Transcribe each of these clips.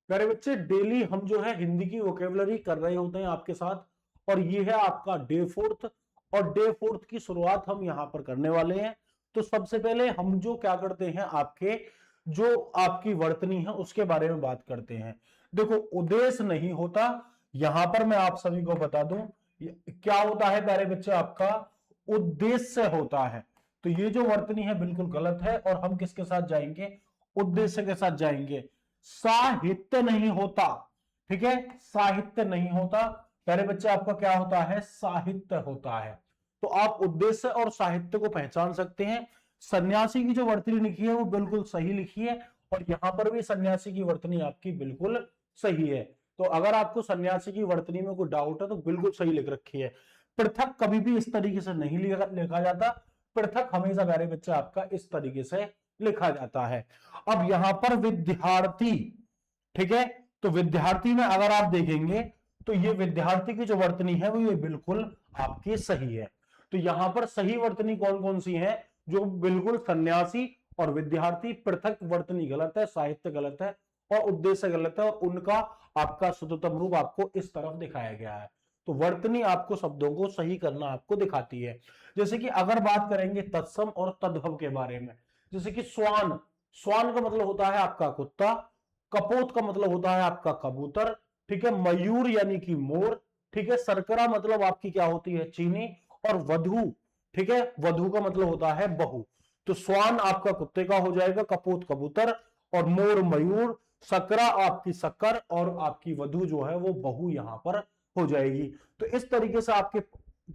प्यारे बच्चे, डेली हम जो है हिंदी की वोकेबलरी कर रहे होते हैं आपके साथ, और ये है आपका डे फोर्थ। और डे फोर्थ की शुरुआत हम यहां पर करने वाले हैं। तो सबसे पहले हम जो क्या करते हैं, आपके जो आपकी वर्तनी है उसके बारे में बात करते हैं। देखो, उद्देश्य नहीं होता, यहां पर मैं आप सभी को बता दूं क्या होता है प्यारे बच्चे, आपका उद्देश्य होता है। तो ये जो वर्तनी है बिल्कुल गलत है, और हम किसके साथ जाएंगे, उद्देश्य के साथ जाएंगे। साहित्य नहीं होता, ठीक है, साहित्य नहीं होता प्यारे बच्चे, आपका क्या होता है, साहित्य होता है। तो आप उद्देश्य और साहित्य को पहचान सकते हैं। सन्यासी की जो वर्तनी लिखी है वो बिल्कुल सही लिखी है, और यहां पर भी सन्यासी की वर्तनी आपकी बिल्कुल सही है। तो अगर आपको सन्यासी की वर्तनी में कोई डाउट है तो बिल्कुल सही लिख रखी है। पृथक कभी भी इस तरीके से नहीं लिखा जाता, पृथक हमेशा प्यारे बच्चे आपका इस तरीके से लिखा जाता है। अब यहां पर विद्यार्थी, ठीक है, तो विद्यार्थी में अगर आप देखेंगे तो ये विद्यार्थी की जो वर्तनी है वो ये बिल्कुल आपकी सही है। तो यहां पर सही वर्तनी कौन कौन सी है, जो बिल्कुल सन्यासी और विद्यार्थी, पृथक वर्तनी गलत है, साहित्य गलत है, और उद्देश्य गलत है, और उनका आपका शुद्धतम रूप आपको इस तरफ दिखाया गया है। तो वर्तनी आपको शब्दों को सही करना आपको दिखाती है। जैसे कि अगर बात करेंगे तत्सम और तद्भव के बारे में, जैसे कि स्वान, स्वान का मतलब होता है आपका कुत्ता, कपोत का मतलब होता है आपका कबूतर, ठीक है, मयूर यानी कि मोर, ठीक है, सरकरा मतलब आपकी क्या होती है, चीनी, और वधु, ठीक है, वधु का मतलब होता है बहू। तो स्वान आपका कुत्ते का हो जाएगा, कपोत कबूतर, और मोर मयूर, सकरा आपकी शक्कर, और आपकी वधु जो है वो बहू यहां पर हो जाएगी। तो इस तरीके से आपके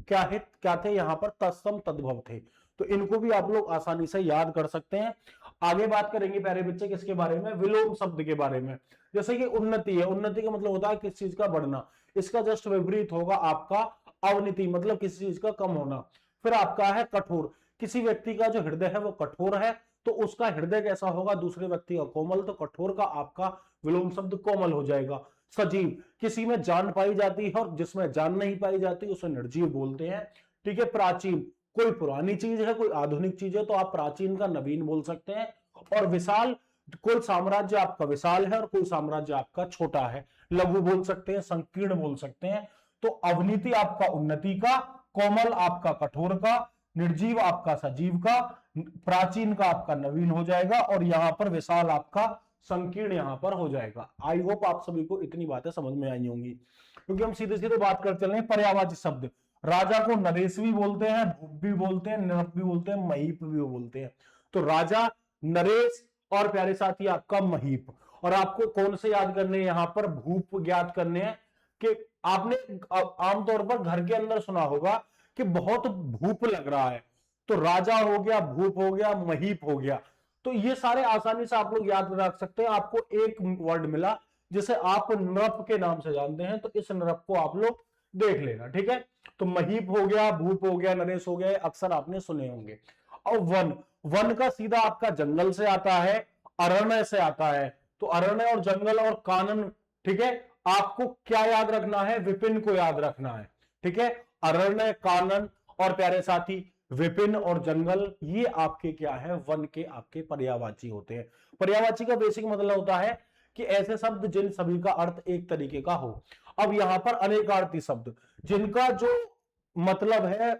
क्या थे यहां पर, तत्सम तद्भव थे। तो इनको भी आप लोग आसानी से याद कर सकते हैं। आगे बात करेंगे प्यारे बच्चे किसके बारे में, विलोम शब्द के बारे में। जैसे कि उन्नति है, उन्नति का मतलब होता है किस चीज का बढ़ना, इसका जस्ट विपरीत होगा आपका अवनति, मतलब किसी चीज का कम होना। फिर आपका है कठोर, किसी व्यक्ति का जो हृदय है वो कठोर है, तो उसका हृदय कैसा होगा, दूसरे व्यक्ति का कोमल, तो कठोर का आपका विलोम शब्द कोमल हो जाएगा। सजीव, किसी में जान पाई जाती है और जिसमें जान नहीं पाई जाती उसे निर्जीव बोलते हैं, ठीक है। प्राचीन, कोई पुरानी चीज है कोई आधुनिक चीज है, तो आप प्राचीन का नवीन बोल सकते हैं। और विशाल, कोई साम्राज्य आपका विशाल है और कोई साम्राज्य आपका छोटा है, लघु बोल सकते हैं, संकीर्ण बोल सकते हैं। तो अवनीति आपका उन्नति का, कोमल आपका कठोर का, निर्जीव आपका सजीव का, प्राचीन का आपका नवीन हो जाएगा, और यहां पर विशाल आपका संकीर्ण यहां पर हो जाएगा। आई होप आप सभी को इतनी बातें समझ में आई होंगी, क्योंकि हम सीधे सीधे बात कर चल रहे हैं पर्यायवाची शब्द। राजा को नरेश भी बोलते हैं, भूप भी बोलते हैं, नृप भी बोलते हैं, महीप भी बोलते हैं। तो राजा, नरेश, और प्यारे साथी आपका महीप। और आपको कौन से याद करने हैं, यहां पर भूप ज्ञात करने हैं। कि आपने आमतौर पर घर के अंदर सुना होगा कि बहुत भूप लग रहा है, तो राजा हो गया, भूप हो गया, महीप हो गया। तो ये सारे आसानी से आप लोग याद रख सकते हैं। आपको एक वर्ड मिला जिसे आप नृप के नाम से जानते हैं, तो इस नृप को आप लोग देख लेना, ठीक है। तो महीप हो गया, भूप हो गया, नरेश हो गया, अक्सर आपने सुने होंगे। और वन, वन का सीधा आपका जंगल से आता है, अरण्य से आता है। तो अरण्य और जंगल और कानन, ठीक है। आपको क्या याद रखना है, विपिन को याद रखना है, ठीक है। अरण्य, कानन, और प्यारे साथी विपिन और जंगल, ये आपके क्या है, वन के आपके पर्यायवाची होते हैं। पर्यायवाची का बेसिक मतलब होता है कि ऐसे शब्द जिन सभी का अर्थ एक तरीके का हो। अब यहां पर अनेकार्थी शब्द, जिनका जो मतलब है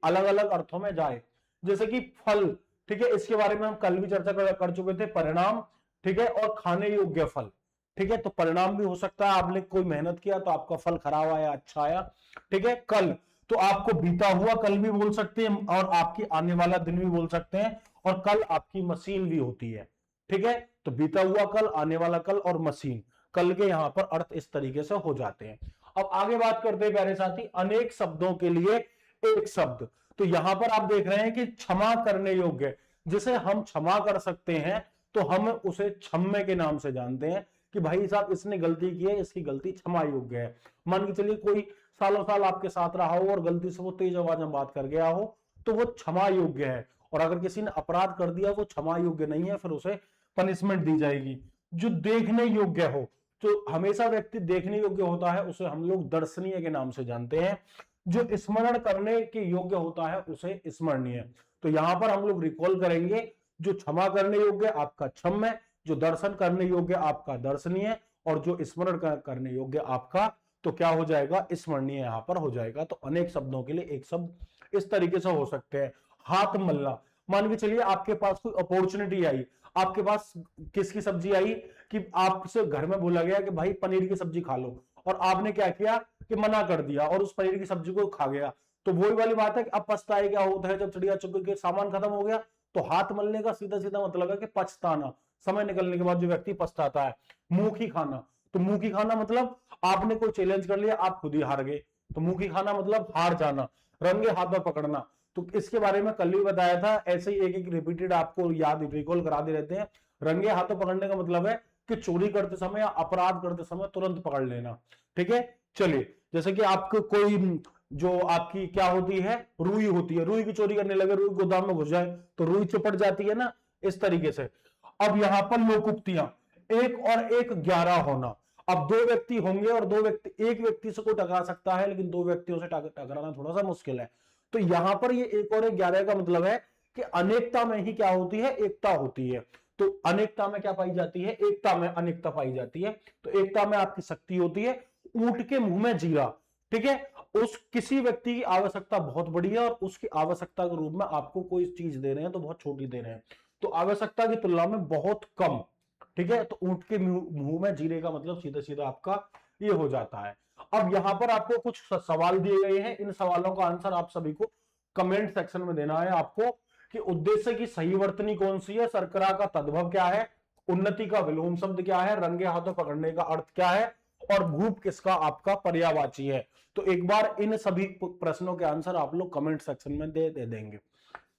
अलग अलग अर्थों में जाए, जैसे कि फल, ठीक है, इसके बारे में हम कल भी चर्चा कर चुके थे। परिणाम, ठीक है, और खाने योग्य फल, ठीक है। तो परिणाम भी हो सकता है आपने कोई मेहनत किया तो आपका फल खराब आया, अच्छा आया, ठीक है। कल, तो आपको बीता हुआ कल भी बोल सकते हैं, और आपकी आने वाला दिन भी बोल सकते हैं, और कल आपकी मशीन भी होती है, ठीक है। तो बीता हुआ कल, आने वाला कल, और मशीन, कल के यहां पर अर्थ इस तरीके से हो जाते हैं। अब आगे बात करते हैं प्यारे साथी, अनेक शब्दों के लिए एक शब्द। तो यहां पर आप देख रहे हैं कि क्षमा करने योग्य, जिसे हम क्षमा कर सकते हैं, तो हम उसे क्षम्य के नाम से जानते हैं कि भाई साहब इसने गलती की है, इसकी गलती क्षमा योग्य है। मान के चलिए कोई सालों साल आपके साथ रहा हो और गलती से वो तेज आवाज में बात कर गया हो, तो वो क्षमा योग्य है। और अगर किसी ने अपराध कर दिया वो क्षमा योग्य नहीं है, फिर उसे पनिशमेंट दी जाएगी। जो देखने योग्य हो, तो हमेशा व्यक्ति देखने योग्य होता है, उसे हम लोग दर्शनीय के नाम से जानते हैं। जो स्मरण करने के योग्य होता है उसे स्मरणीय। तो यहां पर हम लोग रिकॉल करेंगे, जो क्षमा करने योग्य आपका क्षम्य, जो दर्शन करने योग्य आपका दर्शनीय, और जो स्मरण करने योग्य आपका तो क्या हो जाएगा, स्मरणीय यहां पर हो जाएगा। तो अनेक शब्दों के लिए एक शब्द इस तरीके से हो सकते हैं। हाथ मलना, मान के चलिए आपके पास कोई अपॉर्चुनिटी आई, आपके पास किसकी सब्जी आई कि आपसे घर में बोला गया कि भाई पनीर की सब्जी खा लो, और आपने क्या किया कि मना कर दिया और उस पनीर की सब्जी को खा गया। तो वही वाली बात है कि अब पछताए क्या होता है जब चिड़िया चुग के सामान खत्म हो गया। तो हाथ मलने का सीधा सीधा मतलब है कि पछताना, समय निकलने के बाद जो व्यक्ति पछताता है। मुंह की खाना, तो मुंह की खाना मतलब आपने कोई चैलेंज कर लिया, आप खुद ही हार गए, तो मुंह की खाना मतलब हार जाना। रंगे हाथ में पकड़ना, तो इसके बारे में कल ही बताया था, ऐसे ही एक एक रिपीटेड आपको याद रिकॉल करा दे रहते हैं। रंगे हाथों पकड़ने का मतलब है कि चोरी करते समय या अपराध करते समय तुरंत पकड़ लेना। ठीक है, चलिए जैसे कि आपको कोई जो आपकी क्या होती है, रुई होती है, रुई की चोरी करने लगे, रुई गोदाम में घुस जाए तो रुई चिपट जाती है ना, इस तरीके से। अब यहां पर लोकोक्तियां, एक और एक 11 होना। अब दो व्यक्ति होंगे और दो व्यक्ति, एक व्यक्ति से कोई टकरा सकता है लेकिन दो व्यक्तियों से टकराना थोड़ा सा मुश्किल है। तो यहां पर ये एक और एक 11 का मतलब है कि अनेकता में ही क्या होती है, एकता होती है। तो अनेकता में क्या पाई जाती है, एकता में अनेकता पाई जाती है। तो एकता में आपकी शक्ति होती है। ऊंट के मुंह में जीरा, ठीक है, उस किसी व्यक्ति की आवश्यकता बहुत बड़ी है और उसकी आवश्यकता के रूप में आपको कोई चीज दे रहे हैं तो बहुत छोटी दे रहे हैं, तो आवश्यकता की तुलना में बहुत कम। ठीक है, तो ऊंट के मुंह में जीरे का मतलब सीधा सीधा आपका ये हो जाता है। अब यहां पर आपको कुछ सवाल दिए गए हैं, इन सवालों का आंसर आप सभी को कमेंट सेक्शन में देना है आपको, कि उद्देश्य की सही वर्तनी कौन सी है, शर्करा का तद्भव क्या है, उन्नति का विलोम शब्द क्या है, रंगे हाथों पकड़ने का अर्थ क्या है, और भूप किसका आपका पर्यायवाची है। तो एक बार इन सभी प्रश्नों के आंसर आप लोग कमेंट सेक्शन में दे देंगे।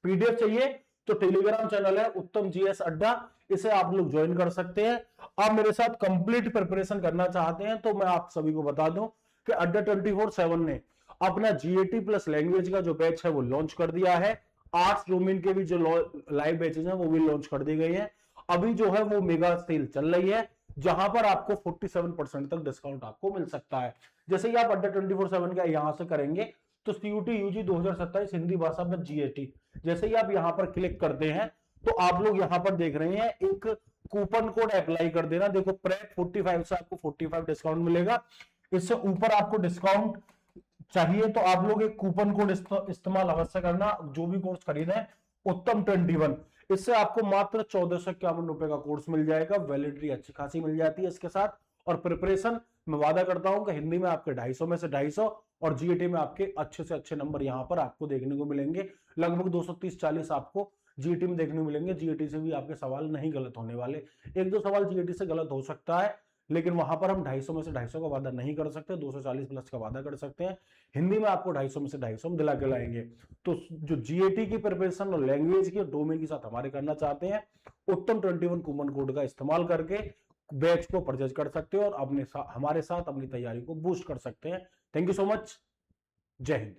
पीडीएफ चाहिए तो टेलीग्राम चैनल है उत्तम जीएस अड्डा, इसे आप लोग ज्वाइन कर सकते हैं। आप मेरे साथ कंप्लीट प्रिपरेशन करना चाहते हैं तो मैं आप सभी को बता दूं कि अड्डा 24/7 ने अपना जीएटी प्लस लैंग्वेज का जो बैच है वो लॉन्च कर दिया है। आर्ट्स डोमेन के भी जो लाइव बैचेज हैं वो भी लॉन्च कर दी गई है। अभी जो है वो मेगा सेल चल रही है जहां पर आपको 47% तक डिस्काउंट आपको मिल सकता है। जैसे ही आप अड्डा 24/7 का यहां से करेंगे तो सीयूटी यूजी 2027 हिंदी भाषा में जीएटी, जैसे ही आप यहां पर क्लिक करते हैं तो आप लोग यहां पर देख रहे हैं एक कूपन कोड अप्लाई कर देना। देखो प्रेप 45 से आपको 45 डिस्काउंट मिलेगा। इससे ऊपर आपको डिस्काउंट चाहिए तो आप लोग एक कूपन कोड इस्तेमाल अवश्य करना। जो भी कोर्स खरीदे उत्तम 21, इससे आपको मात्र 1451 रुपए का कोर्स मिल जाएगा। वैलिडिटी अच्छी खासी मिल जाती है इसके साथ। और प्रिपरेशन मैं वादा करता हूं कि हिंदी में आपके 250 में से 250 और जीएटी में आपके अच्छे से अच्छे नंबर यहां पर आपको देखने को मिलेंगे। लगभग 230-40 आपको जीएटी में देखने को मिलेंगे। जीएटी से भी आपके सवाल नहीं गलत होने वाले, एक दो सवाल जीएटी से गलत हो सकता है लेकिन वहां पर हम 250 में से 250 का वादा नहीं कर सकते, 240 प्लस का वादा कर सकते हैं। हिंदी में आपको 250 में से 250 हम दिला के लाएंगे। तो जो जीएटी की प्रिपरेशन और लैंग्वेज की डोमेन के साथ हमारे करना चाहते हैं, उत्तम 21 कूपन कोड का इस्तेमाल करके बैच को परचेज कर सकते हो और अपने हमारे साथ अपनी तैयारी को बूस्ट कर सकते हैं। Thank you so much. जय हिंद।